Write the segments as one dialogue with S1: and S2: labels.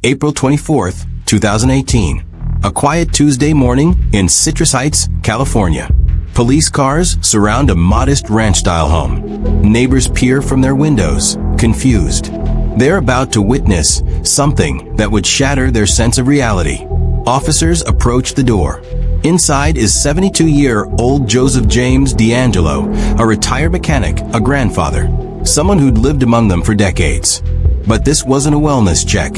S1: April 24th, 2018. A quiet Tuesday morning in Citrus Heights, California. Police cars surround a modest ranch-style home. Neighbors peer from their windows, confused. They're about to witness something that would shatter their sense of reality. Officers approach the door. Inside is 72-year-old Joseph James DeAngelo, a retired mechanic, a grandfather, someone who'd lived among them for decades. But this wasn't a wellness check.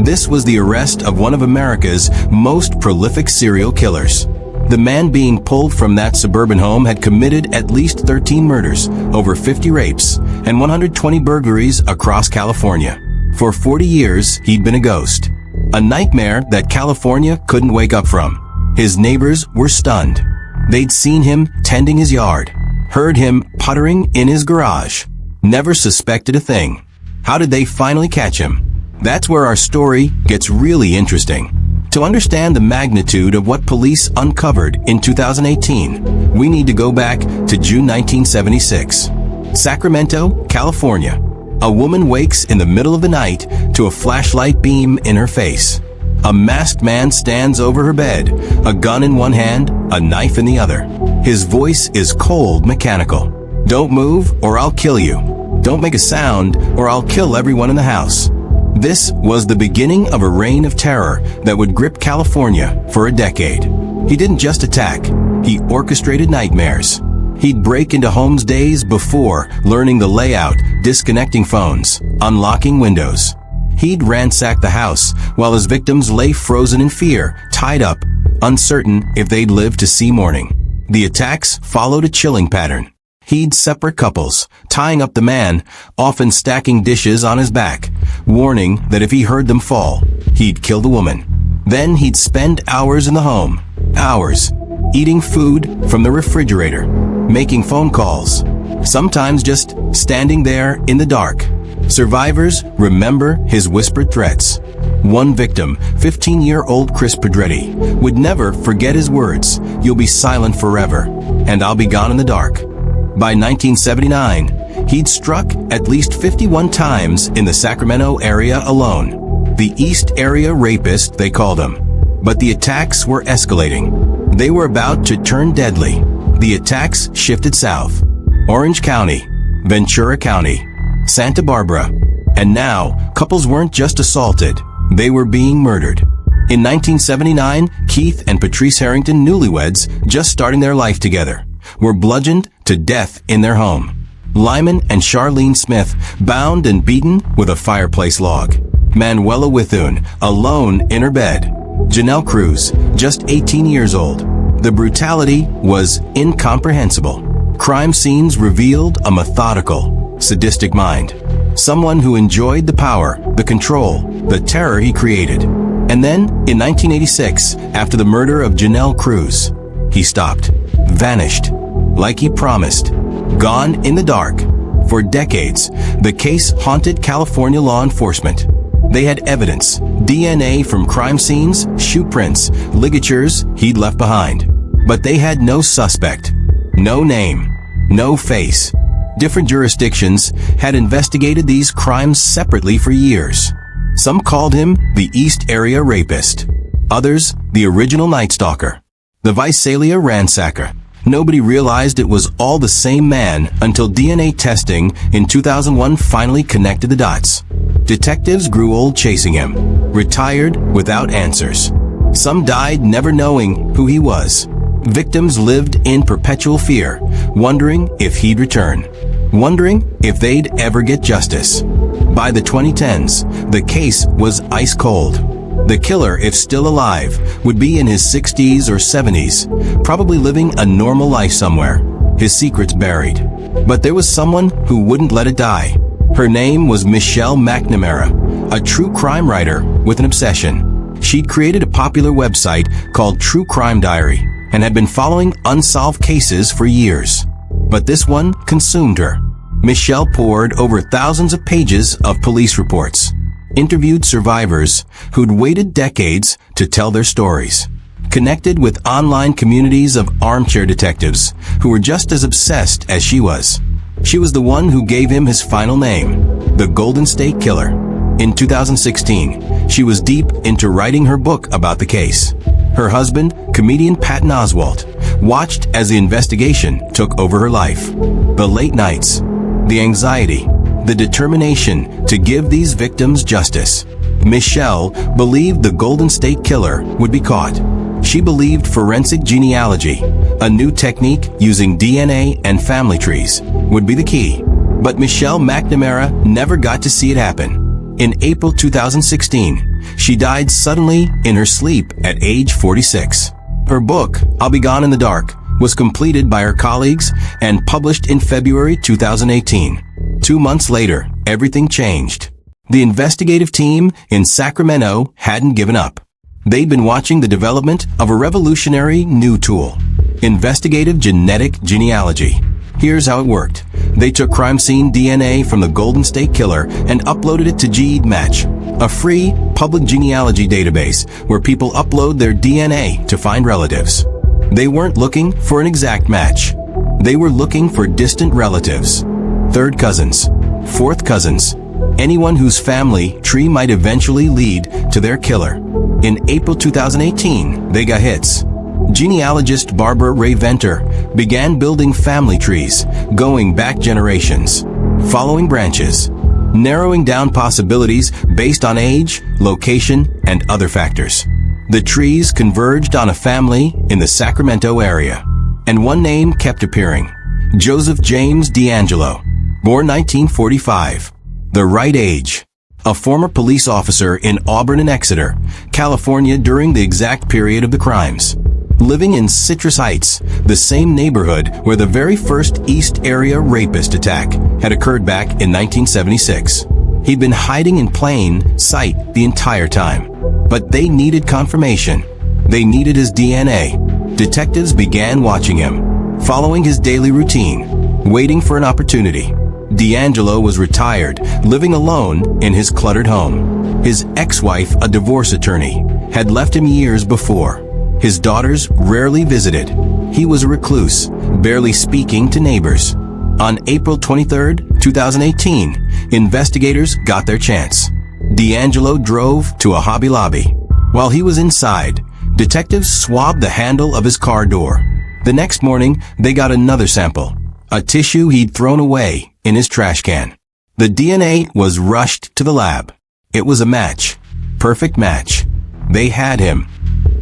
S1: This was the arrest of one of America's most prolific serial killers. The man being pulled from that suburban home had committed at least 13 murders, over 50 rapes, and 120 burglaries across California. For 40 years, he'd been a ghost. A nightmare that California couldn't wake up from. His neighbors were stunned. They'd seen him tending his yard, heard him puttering in his garage, never suspected a thing. How did they finally catch him? That's where our story gets really interesting. To understand the magnitude of what police uncovered in 2018, we need to go back to June 1976. Sacramento, California. A woman wakes in the middle of the night to a flashlight beam in her face. A masked man stands over her bed, a gun in one hand, a knife in the other. His voice is cold, mechanical. Don't move or I'll kill you. Don't make a sound or I'll kill everyone in the house. This was the beginning of a reign of terror that would grip California for a decade. He didn't just attack, he orchestrated nightmares. He'd break into homes days before, learning the layout, disconnecting phones, unlocking windows. He'd ransack the house while his victims lay frozen in fear, tied up, uncertain if they'd live to see morning. The attacks followed a chilling pattern. He'd separate couples, tying up the man, often stacking dishes on his back, warning that if he heard them fall, he'd kill the woman. Then he'd spend hours in the home, hours, eating food from the refrigerator, making phone calls, sometimes just standing there in the dark. Survivors remember his whispered threats. One victim, 15-year-old Chris Pedretti, would never forget his words, "You'll be silent forever, and I'll be gone in the dark." By 1979, he'd struck at least 51 times in the Sacramento area alone. The East Area Rapist, they called him. But the attacks were escalating. They were about to turn deadly. The attacks shifted south. Orange County, Ventura County, Santa Barbara. And now, couples weren't just assaulted, they were being murdered. In 1979, Keith and Patrice Harrington, newlyweds, just starting their life together, were bludgeoned to death in their home. Lyman and Charlene Smith, bound and beaten with a fireplace log. Manuela Withun, alone in her bed. Janelle Cruz, just 18 years old. The brutality was incomprehensible. Crime scenes revealed a methodical, sadistic mind. Someone who enjoyed the power, the control, the terror he created. And then, in 1986, after the murder of Janelle Cruz, he stopped, vanished, like he promised, gone in the dark. For decades, the case haunted California law enforcement. They had evidence, DNA from crime scenes, shoe prints, ligatures he'd left behind. But they had no suspect, no name, no face. Different jurisdictions had investigated these crimes separately for years. Some called him the East Area Rapist. Others, the original Night Stalker. The Visalia Ransacker. Nobody realized it was all the same man until DNA testing in 2001 finally connected the dots. Detectives grew old chasing him, retired without answers. Some died never knowing who he was. Victims lived in perpetual fear, wondering if he'd return, wondering if they'd ever get justice. By the 2010s, the case was ice cold. The killer, if still alive, would be in his 60s or 70s, probably living a normal life somewhere, his secrets buried. But there was someone who wouldn't let it die. Her name was Michelle McNamara, a true crime writer with an obsession. She'd created a popular website called True Crime Diary and had been following unsolved cases for years. But this one consumed her. Michelle poured over thousands of pages of police reports, interviewed survivors who'd waited decades to tell their stories, connected with online communities of armchair detectives who were just as obsessed as she was. She was the one who gave him his final name, the Golden State Killer. In 2016, she was deep into writing her book about the case. Her husband, comedian Patton Oswalt, watched as the investigation took over her life. The late nights, the anxiety, the determination to give these victims justice. Michelle believed the Golden State Killer would be caught. She believed forensic genealogy, a new technique using DNA and family trees, would be the key. But Michelle McNamara never got to see it happen. In April 2016, she died suddenly in her sleep at age 46. Her book, I'll Be Gone in the Dark, was completed by her colleagues and published in February 2018. 2 months later, everything changed. The investigative team in Sacramento hadn't given up. They'd been watching the development of a revolutionary new tool, investigative genetic genealogy. Here's how it worked. They took crime scene DNA from the Golden State Killer and uploaded it to GEDmatch, a free public genealogy database where people upload their DNA to find relatives. They weren't looking for an exact match. They were looking for distant relatives, third cousins, fourth cousins, anyone whose family tree might eventually lead to their killer. In April 2018, they got hits. Genealogist Barbara Ray Venter began building family trees, going back generations, following branches, narrowing down possibilities based on age, location, and other factors. The trees converged on a family in the Sacramento area, and one name kept appearing: Joseph James DeAngelo, born 1945, the right age, a former police officer in Auburn and Exeter, California during the exact period of the crimes. Living in Citrus Heights, the same neighborhood where the very first East Area Rapist attack had occurred back in 1976. He'd been hiding in plain sight the entire time. But they needed confirmation. They needed his DNA. Detectives began watching him, following his daily routine, waiting for an opportunity. DeAngelo was retired, living alone in his cluttered home. His ex-wife, a divorce attorney, had left him years before. His daughters rarely visited. He was a recluse, barely speaking to neighbors. On April 23, 2018, investigators got their chance. DeAngelo drove to a Hobby Lobby. While he was inside, detectives swabbed the handle of his car door. The next morning, they got another sample, a tissue he'd thrown away in his trash can. The DNA was rushed to the lab. It was a match. Perfect match. They had him.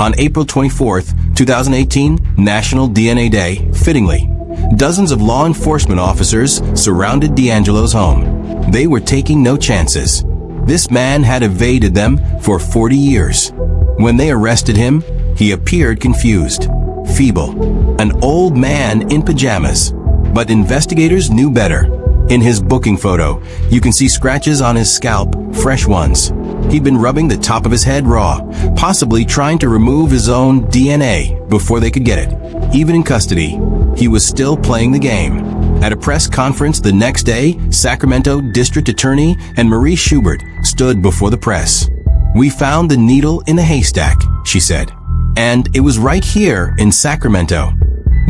S1: On April 24, 2018, National DNA Day, fittingly, dozens of law enforcement officers surrounded DeAngelo's home. They were taking no chances. This man had evaded them for 40 years. When they arrested him, he appeared confused, feeble, an old man in pajamas. But investigators knew better. In his booking photo, you can see scratches on his scalp, fresh ones. He'd been rubbing the top of his head raw, possibly trying to remove his own DNA before they could get it. Even in custody, he was still playing the game. At a press conference the next day, Sacramento District Attorney and Marie Schubert stood before the press. "We found the needle in the haystack," she said. "And it was right here in Sacramento."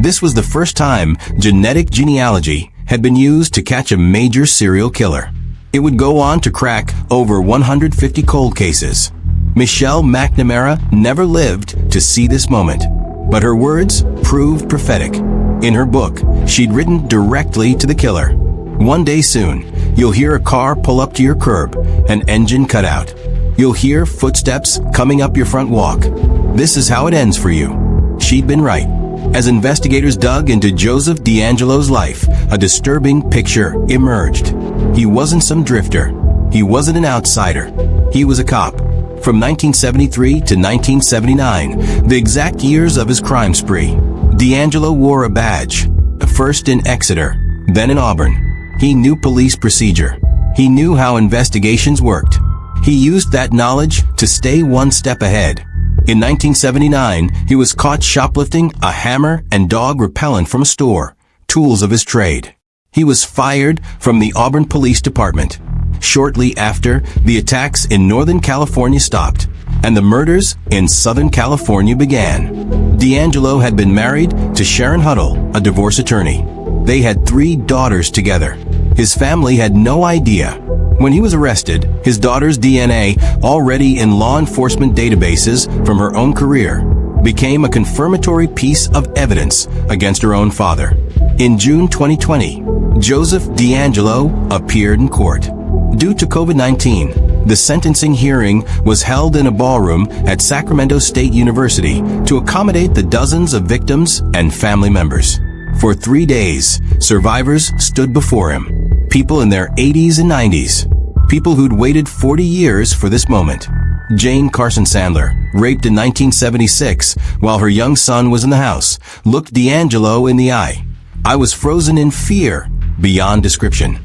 S1: This was the first time genetic genealogy had been used to catch a major serial killer. It would go on to crack over 150 cold cases. Michelle McNamara never lived to see this moment, but her words proved prophetic. In her book, she'd written directly to the killer. "One day soon, you'll hear a car pull up to your curb, an engine cut out. You'll hear footsteps coming up your front walk. This is how it ends for you." She'd been right. As investigators dug into Joseph DeAngelo's life, a disturbing picture emerged. He wasn't some drifter. He wasn't an outsider. He was a cop. From 1973 to 1979, the exact years of his crime spree, DeAngelo wore a badge, first in Exeter, then in Auburn. He knew police procedure. He knew how investigations worked. He used that knowledge to stay one step ahead. In 1979, he was caught shoplifting a hammer and dog repellent from a store, tools of his trade. He was fired from the Auburn Police Department. Shortly after, the attacks in Northern California stopped, and the murders in Southern California began. DeAngelo had been married to Sharon Huddle, a divorce attorney. They had 3 daughters together. His family had no idea. When he was arrested, his daughter's DNA, already in law enforcement databases from her own career, became a confirmatory piece of evidence against her own father. In June 2020, Joseph DeAngelo appeared in court. Due to COVID-19, the sentencing hearing was held in a ballroom at Sacramento State University to accommodate the dozens of victims and family members. For 3 days, survivors stood before him. People in their 80s and 90s. People who'd waited 40 years for this moment. Jane Carson Sandler, raped in 1976 while her young son was in the house, looked DeAngelo in the eye. "I was frozen in fear beyond description."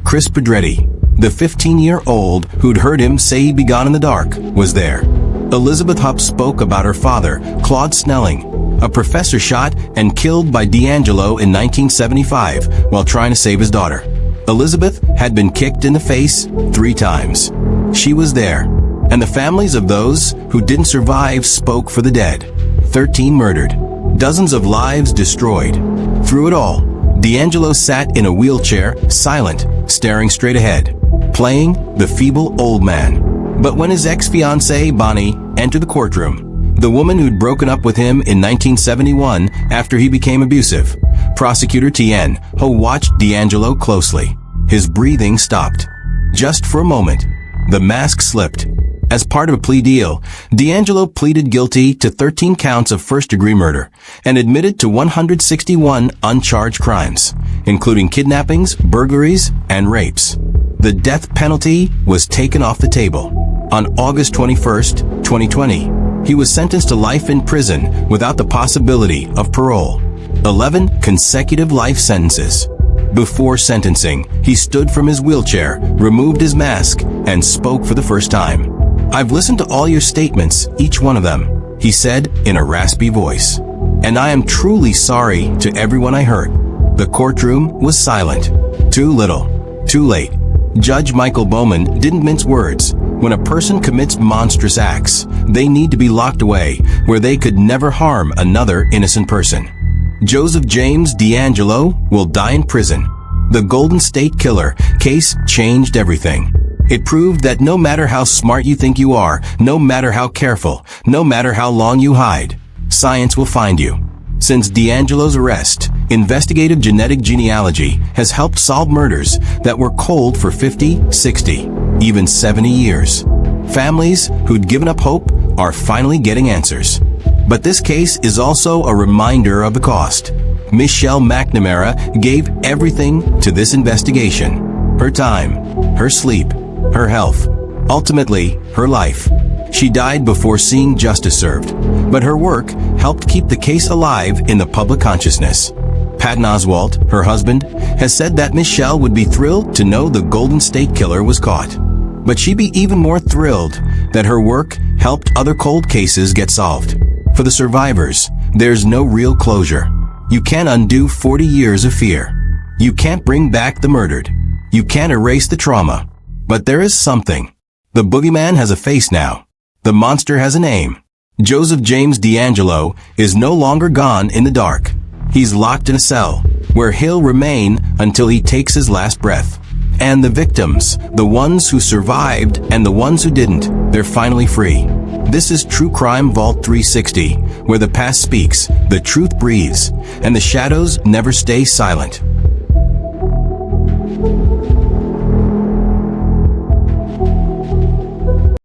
S1: Chris Pedretti, the 15-year-old who'd heard him say he'd be gone in the dark, was there. Elizabeth Hupp spoke about her father, Claude Snelling, a professor shot and killed by DeAngelo in 1975 while trying to save his daughter. Elizabeth had been kicked in the face 3 times. She was there, and the families of those who didn't survive spoke for the dead. 13 murdered, dozens of lives destroyed. Through it all, DeAngelo sat in a wheelchair, silent, staring straight ahead, playing the feeble old man. But when his ex-fiancée, Bonnie, entered the courtroom, the woman who'd broken up with him in 1971 after he became abusive, Prosecutor Tien Ho watched DeAngelo closely. His breathing stopped. Just for a moment, the mask slipped. As part of a plea deal, DeAngelo pleaded guilty to 13 counts of first-degree murder and admitted to 161 uncharged crimes, including kidnappings, burglaries, and rapes. The death penalty was taken off the table. On August 21, 2020, he was sentenced to life in prison without the possibility of parole. 11 consecutive life sentences. Before sentencing, he stood from his wheelchair, removed his mask, and spoke for the first time. "I've listened to all your statements, each one of them," he said in a raspy voice. "And I am truly sorry to everyone I hurt." The courtroom was silent. Too little, too late. Judge Michael Bowman didn't mince words. When a person commits monstrous acts, they need to be locked away where they could never harm another innocent person. Joseph James DeAngelo will die in prison. The Golden State Killer case changed everything. It proved that no matter how smart you think you are, no matter how careful, no matter how long you hide, science will find you. Since DeAngelo's arrest, investigative genetic genealogy has helped solve murders that were cold for 50, 60, even 70 years. Families who'd given up hope are finally getting answers. But this case is also a reminder of the cost. Michelle McNamara gave everything to this investigation. Her time, her sleep, her health, ultimately, her life. She died before seeing justice served, but her work helped keep the case alive in the public consciousness. Patton Oswalt, her husband, has said that Michelle would be thrilled to know the Golden State Killer was caught. But she'd be even more thrilled that her work helped other cold cases get solved. For the survivors, there's no real closure. You can't undo 40 years of fear. You can't bring back the murdered. You can't erase the trauma. But there is something. The boogeyman has a face now. The monster has a name. Joseph James DeAngelo is no longer gone in the dark. He's locked in a cell, where he'll remain until he takes his last breath. And the victims, the ones who survived and the ones who didn't, they're finally free. This is True Crime Vault 360, where the past speaks, the truth breathes, and the shadows never stay silent.